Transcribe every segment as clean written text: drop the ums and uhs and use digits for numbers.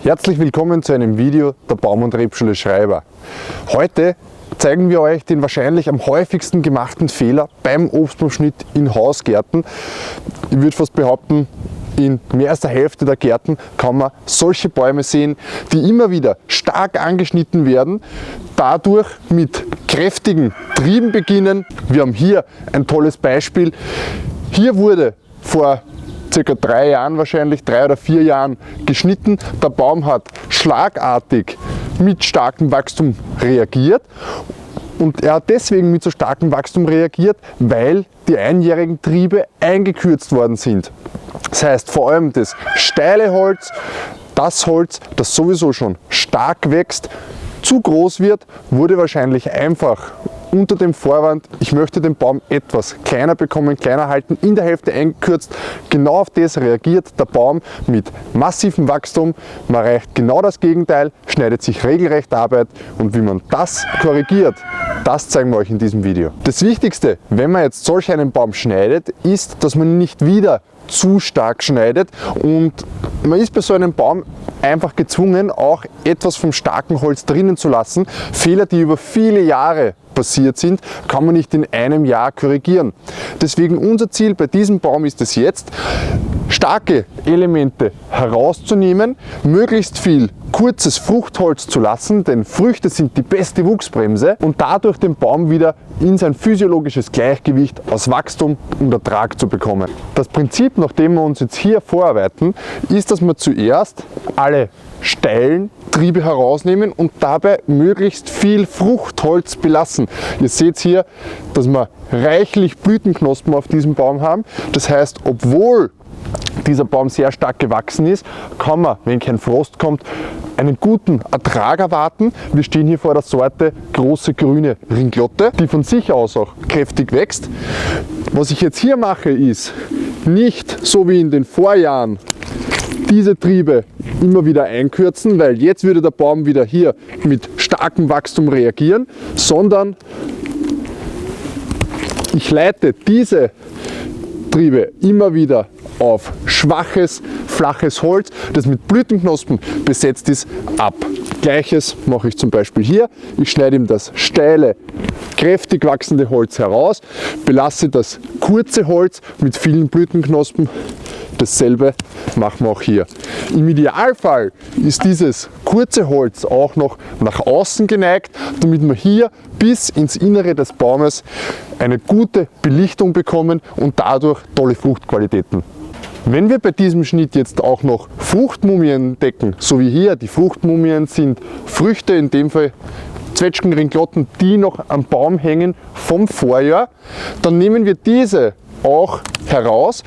Herzlich willkommen zu einem Video der Baum- und Rebschule Schreiber. Heute zeigen wir euch den wahrscheinlich am häufigsten gemachten Fehler beim Obstbaumschnitt in Hausgärten. Ich würde fast behaupten, in mehr als der Hälfte der Gärten kann man solche Bäume sehen, die immer wieder stark angeschnitten werden, dadurch mit kräftigen Trieben beginnen. Wir haben hier ein tolles Beispiel. Hier wurde vor circa 3 Jahren, wahrscheinlich 3 oder 4 Jahren geschnitten. Der Baum hat schlagartig mit starkem Wachstum reagiert. Und er hat deswegen mit so starkem Wachstum reagiert, weil die einjährigen Triebe eingekürzt worden sind. Das heißt, vor allem das steile Holz, das Holz, das sowieso schon stark wächst, zu groß wird, wurde wahrscheinlich einfach unter dem Vorwand, ich möchte den Baum etwas kleiner bekommen, kleiner halten, in der Hälfte eingekürzt. Genau auf das reagiert der Baum mit massivem Wachstum. Man erreicht genau das Gegenteil, schneidet sich regelrecht Arbeit, und wie man das korrigiert, das zeigen wir euch in diesem Video. Das Wichtigste, wenn man jetzt solch einen Baum schneidet, ist, dass man ihn nicht wieder zu stark schneidet, und man ist bei so einem Baum einfach gezwungen, auch etwas vom starken Holz drinnen zu lassen. Fehler, die über viele Jahre passiert sind, kann man nicht in einem Jahr korrigieren. Deswegen unser Ziel bei diesem Baum ist es jetzt, starke Elemente herauszunehmen, möglichst viel kurzes Fruchtholz zu lassen, denn Früchte sind die beste Wuchsbremse, und dadurch den Baum wieder in sein physiologisches Gleichgewicht aus Wachstum und Ertrag zu bekommen. Das Prinzip, nach dem wir uns jetzt hier vorarbeiten, ist, dass wir zuerst alle steilen Triebe herausnehmen und dabei möglichst viel Fruchtholz belassen. Ihr seht hier, dass wir reichlich Blütenknospen auf diesem Baum haben. Das heißt, obwohl dieser Baum sehr stark gewachsen ist, kann man, wenn kein Frost kommt, einen guten Ertrag erwarten. Wir stehen hier vor der Sorte große grüne Ringlotte, die von sich aus auch kräftig wächst. Was ich jetzt hier mache, ist nicht so wie in den Vorjahren diese Triebe immer wieder einkürzen, weil jetzt würde der Baum wieder hier mit starkem Wachstum reagieren, sondern ich leite diese Triebe immer wieder auf schwaches, flaches Holz, das mit Blütenknospen besetzt ist, ab. Gleiches mache ich zum Beispiel hier. Ich schneide ihm das steile, kräftig wachsende Holz heraus, belasse das kurze Holz mit vielen Blütenknospen. Dasselbe machen wir auch hier. Im Idealfall ist dieses kurze Holz auch noch nach außen geneigt, damit wir hier bis ins Innere des Baumes eine gute Belichtung bekommen und dadurch tolle Fruchtqualitäten. Wenn wir bei diesem Schnitt jetzt auch noch Fruchtmumien decken, so wie hier, die Fruchtmumien sind Früchte, in dem Fall Zwetschgenringlotten, die noch am Baum hängen vom Vorjahr, dann nehmen wir diese auch heraus,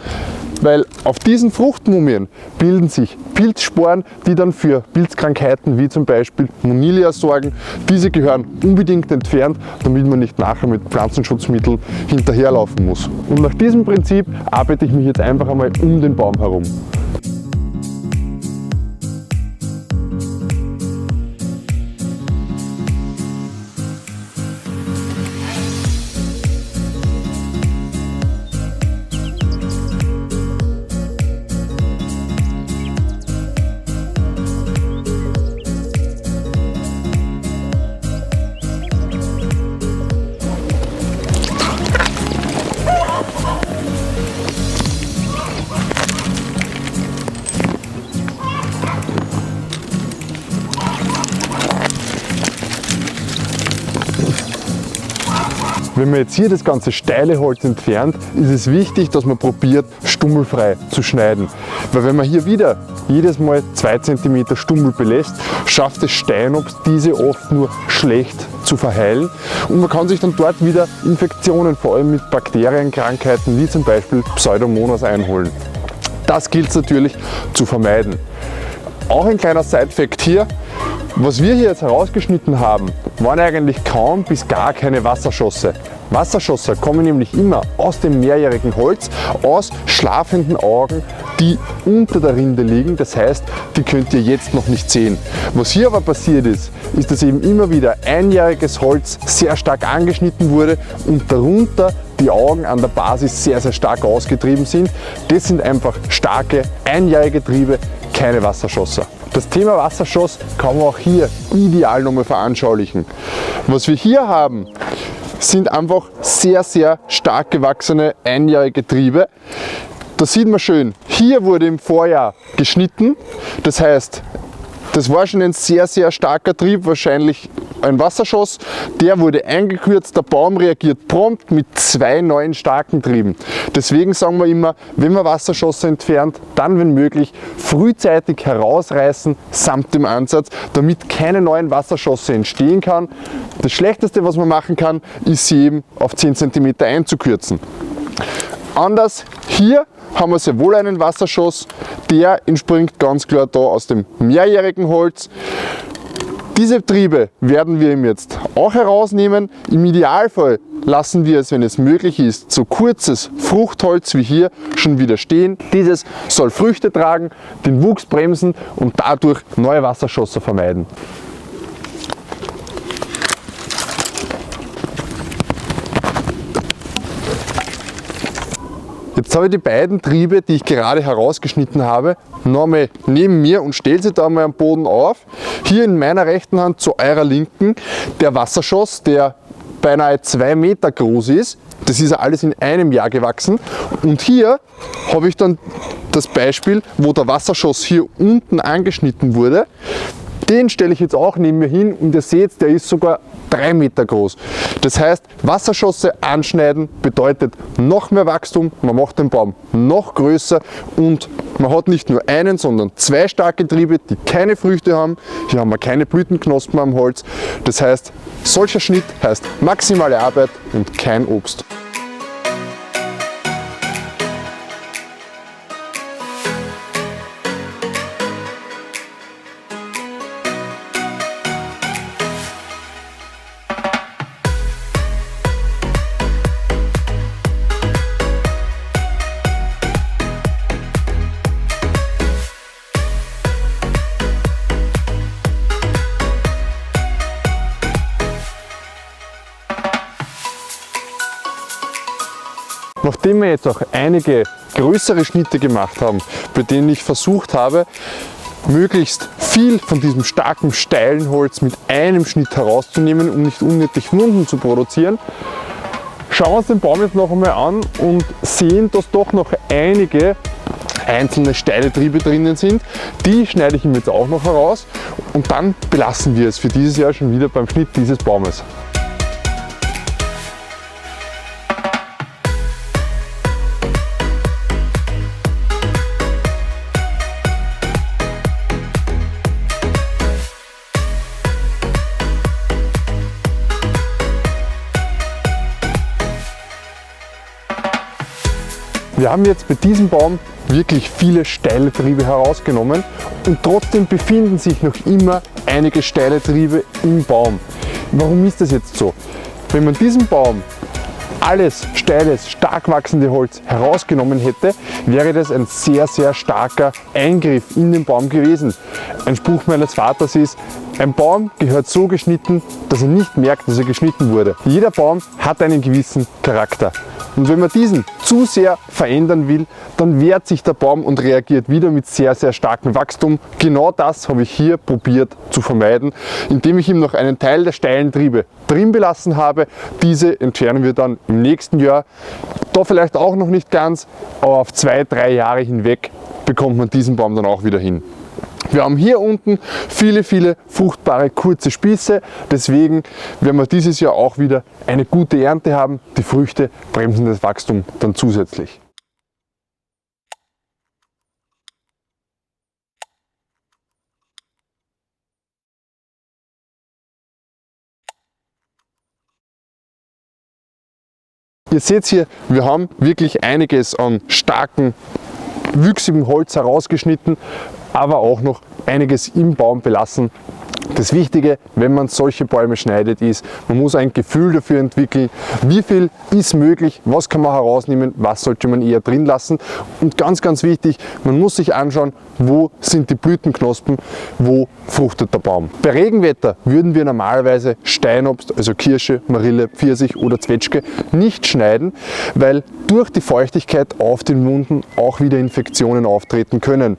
weil auf diesen Fruchtmumien bilden sich Pilzsporen, die dann für Pilzkrankheiten wie zum Beispiel Monilia sorgen. Diese gehören unbedingt entfernt, damit man nicht nachher mit Pflanzenschutzmitteln hinterherlaufen muss. Und nach diesem Prinzip arbeite ich mich jetzt einfach einmal um den Baum herum. Wenn man jetzt hier das ganze steile Holz entfernt, ist es wichtig, dass man probiert, stummelfrei zu schneiden. Weil wenn man hier wieder jedes Mal 2 cm Stummel belässt, schafft es Steinobst, diese oft nur schlecht zu verheilen. Und man kann sich dann dort wieder Infektionen, vor allem mit Bakterienkrankheiten wie zum Beispiel Pseudomonas einholen. Das gilt es natürlich zu vermeiden. Auch ein kleiner Side-Fact hier: Was wir hier jetzt herausgeschnitten haben, waren eigentlich kaum bis gar keine Wasserschosse. Wasserschosser kommen nämlich immer aus dem mehrjährigen Holz, aus schlafenden Augen, die unter der Rinde liegen. Das heißt, die könnt ihr jetzt noch nicht sehen. Was hier aber passiert ist, dass eben immer wieder einjähriges Holz sehr stark angeschnitten wurde und darunter die Augen an der Basis sehr, sehr stark ausgetrieben sind. Das sind einfach starke, einjährige Triebe, keine Wasserschosser. Das Thema Wasserschoss kann man auch hier ideal nochmal veranschaulichen. Was wir hier haben, sind einfach sehr, sehr stark gewachsene einjährige Triebe. Da sieht man schön, hier wurde im Vorjahr geschnitten, das heißt, das war schon ein sehr, sehr starker Trieb, wahrscheinlich ein Wasserschoss. Der wurde eingekürzt, der Baum reagiert prompt mit 2 neuen starken Trieben. Deswegen sagen wir immer, wenn man Wasserschosse entfernt, dann wenn möglich frühzeitig herausreißen samt dem Ansatz, damit keine neuen Wasserschosse entstehen kann. Das Schlechteste, was man machen kann, ist sie eben auf 10 cm einzukürzen. Anders hier haben wir sehr wohl einen Wasserschoss, der entspringt ganz klar da aus dem mehrjährigen Holz. Diese Triebe werden wir ihm jetzt auch herausnehmen. Im Idealfall lassen wir es, wenn es möglich ist, so kurzes Fruchtholz wie hier schon wieder stehen. Dieses soll Früchte tragen, den Wuchs bremsen und dadurch neue Wasserschosse vermeiden. Jetzt habe ich die beiden Triebe, die ich gerade herausgeschnitten habe, nochmal neben mir und stelle sie da mal am Boden auf. Hier in meiner rechten Hand zu eurer linken der Wasserschoss, der beinahe 2 Meter groß ist. Das ist ja alles in einem Jahr gewachsen. Und hier habe ich dann das Beispiel, wo der Wasserschoss hier unten angeschnitten wurde. Den stelle ich jetzt auch neben mir hin und ihr seht, der ist sogar 3 Meter groß. Das heißt, Wasserschosse anschneiden bedeutet noch mehr Wachstum, man macht den Baum noch größer und man hat nicht nur einen, sondern 2 starke Triebe, die keine Früchte haben. Hier haben wir keine Blütenknospen am Holz. Das heißt, solcher Schnitt heißt maximale Arbeit und kein Obst. Nachdem wir jetzt auch einige größere Schnitte gemacht haben, bei denen ich versucht habe, möglichst viel von diesem starken, steilen Holz mit einem Schnitt herauszunehmen, um nicht unnötig Wunden zu produzieren, schauen wir uns den Baum jetzt noch einmal an und sehen, dass doch noch einige einzelne steile Triebe drinnen sind. Die schneide ich ihm jetzt auch noch heraus und dann belassen wir es für dieses Jahr schon wieder beim Schnitt dieses Baumes. Wir haben jetzt bei diesem Baum wirklich viele steile Triebe herausgenommen und trotzdem befinden sich noch immer einige steile Triebe im Baum. Warum ist das jetzt so? Wenn man diesen Baum alles steiles, stark wachsende Holz herausgenommen hätte, wäre das ein sehr, sehr starker Eingriff in den Baum gewesen. Ein Spruch meines Vaters ist, ein Baum gehört so geschnitten, dass er nicht merkt, dass er geschnitten wurde. Jeder Baum hat einen gewissen Charakter. Und wenn man diesen zu sehr verändern will, dann wehrt sich der Baum und reagiert wieder mit sehr, sehr starkem Wachstum. Genau das habe ich hier probiert zu vermeiden, indem ich ihm noch einen Teil der steilen Triebe drin belassen habe. Diese entfernen wir dann im nächsten Jahr. Da vielleicht auch noch nicht ganz, aber auf 2-3 Jahre hinweg bekommt man diesen Baum dann auch wieder hin. Wir haben hier unten viele, viele fruchtbare kurze Spieße, deswegen werden wir dieses Jahr auch wieder eine gute Ernte haben. Die Früchte bremsen das Wachstum dann zusätzlich. Ihr seht hier, wir haben wirklich einiges an starken, wüchsigem Holz herausgeschnitten, aber auch noch einiges im Baum belassen. Das Wichtige, wenn man solche Bäume schneidet, ist, man muss ein Gefühl dafür entwickeln, wie viel ist möglich, was kann man herausnehmen, was sollte man eher drin lassen. Und ganz, ganz wichtig, man muss sich anschauen, wo sind die Blütenknospen, wo fruchtet der Baum. Bei Regenwetter würden wir normalerweise Steinobst, also Kirsche, Marille, Pfirsich oder Zwetschge, nicht schneiden, weil durch die Feuchtigkeit auf den Wunden auch wieder Infektionen auftreten können.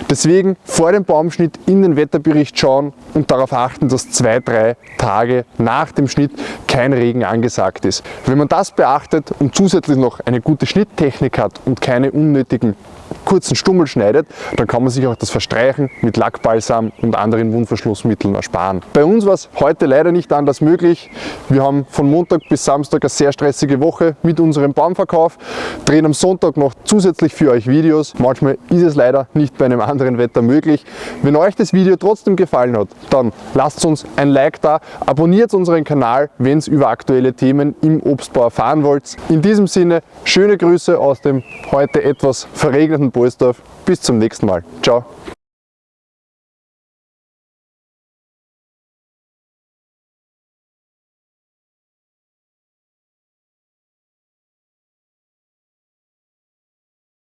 Deswegen vor dem Baumschnitt in den Wetterbericht schauen und darauf achten, dass 2-3 Tage nach dem Schnitt kein Regen angesagt ist. Wenn man das beachtet und zusätzlich noch eine gute Schnitttechnik hat und keine unnötigen kurzen Stummel schneidet, dann kann man sich auch das Verstreichen mit Lackbalsam und anderen Wundverschlussmitteln ersparen. Bei uns war es heute leider nicht anders möglich. Wir haben von Montag bis Samstag eine sehr stressige Woche mit unserem Baumverkauf, drehen am Sonntag noch zusätzlich für euch Videos. Manchmal ist es leider nicht bei einem anderen Wetter möglich. Wenn euch das Video trotzdem gefallen hat, dann lasst uns ein Like da, abonniert unseren Kanal, wenn ihr über aktuelle Themen im Obstbau erfahren wollt. In diesem Sinne, schöne Grüße aus dem heute etwas verregneten Bohlsdorf. Bis zum nächsten Mal. Ciao.